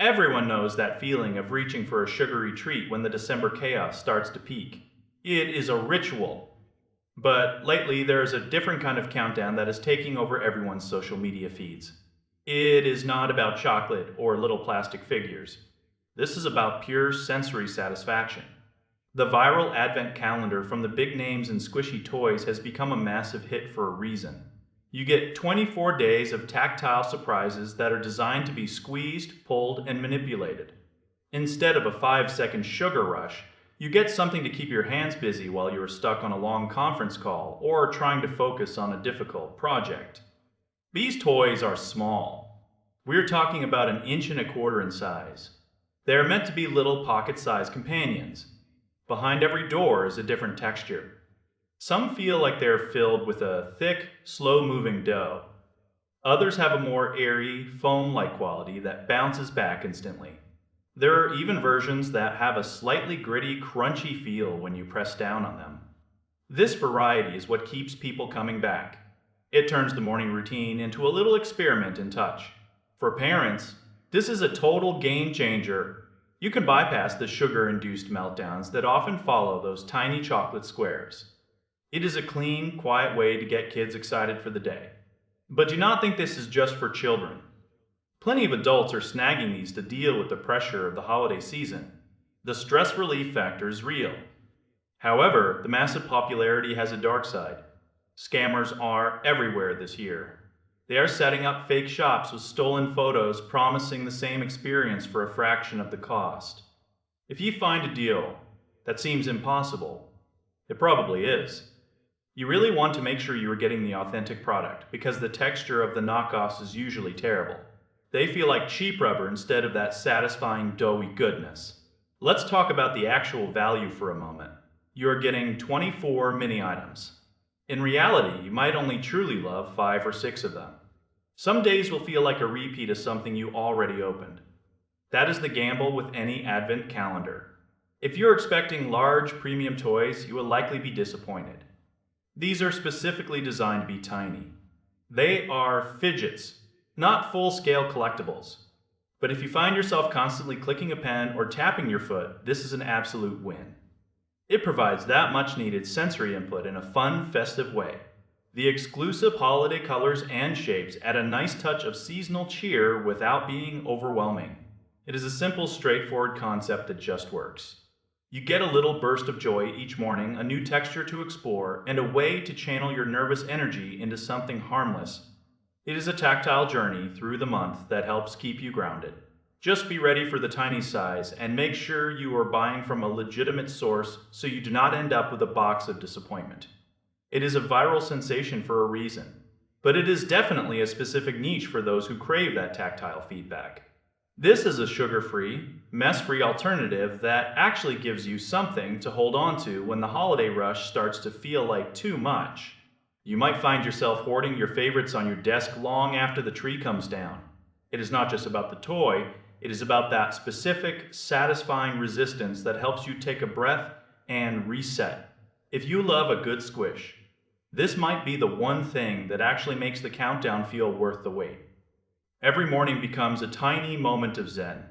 Everyone knows that feeling of reaching for a sugary treat when the December chaos starts to peak. It is a ritual. But lately, there is a different kind of countdown that is taking over everyone's social media feeds. It is not about chocolate or little plastic figures. This is about pure sensory satisfaction. The viral Advent calendar from the big names in squishy toys has become a massive hit for a reason. You get 24 days of tactile surprises that are designed to be squeezed, pulled, and manipulated. Instead of a 5-second sugar rush, you get something to keep your hands busy while you are stuck on a long conference call or trying to focus on a difficult project. These toys are small. We're talking about 1.25 inches in size. They are meant to be little pocket-sized companions. Behind every door is a different texture. Some feel like they're filled with a thick, slow-moving dough. Others have a more airy, foam-like quality that bounces back instantly. There are even versions that have a slightly gritty, crunchy feel when you press down on them. This variety is what keeps people coming back. It turns the morning routine into a little experiment in touch. For parents, this is a total game changer. You can bypass the sugar-induced meltdowns that often follow those tiny chocolate squares. It is a clean, quiet way to get kids excited for the day. But do not think this is just for children. Plenty of adults are snagging these to deal with the pressure of the holiday season. The stress relief factor is real. However, the massive popularity has a dark side. Scammers are everywhere this year. They are setting up fake shops with stolen photos promising the same experience for a fraction of the cost. If you find a deal that seems impossible, it probably is. You really want to make sure you are getting the authentic product because the texture of the knockoffs is usually terrible. They feel like cheap rubber instead of that satisfying doughy goodness. Let's talk about the actual value for a moment. You are getting 24 mini items. In reality, you might only truly love 5 or 6 of them. Some days will feel like a repeat of something you already opened. That is the gamble with any Advent calendar. If you're expecting large premium toys, you will likely be disappointed. These are specifically designed to be tiny. They are fidgets, not full-scale collectibles. But if you find yourself constantly clicking a pen or tapping your foot, this is an absolute win. It provides that much-needed sensory input in a fun, festive way. The exclusive holiday colors and shapes add a nice touch of seasonal cheer without being overwhelming. It is a simple, straightforward concept that just works. You get a little burst of joy each morning, a new texture to explore, and a way to channel your nervous energy into something harmless. It is a tactile journey through the month that helps keep you grounded. Just be ready for the tiny size and make sure you are buying from a legitimate source so you do not end up with a box of disappointment. It is a viral sensation for a reason, but it is definitely a specific niche for those who crave that tactile feedback. This is a sugar-free, mess-free alternative that actually gives you something to hold on to when the holiday rush starts to feel like too much. You might find yourself hoarding your favorites on your desk long after the tree comes down. It is not just about the toy, it is about that specific, satisfying resistance that helps you take a breath and reset. If you love a good squish, this might be the one thing that actually makes the countdown feel worth the wait. Every morning becomes a tiny moment of zen.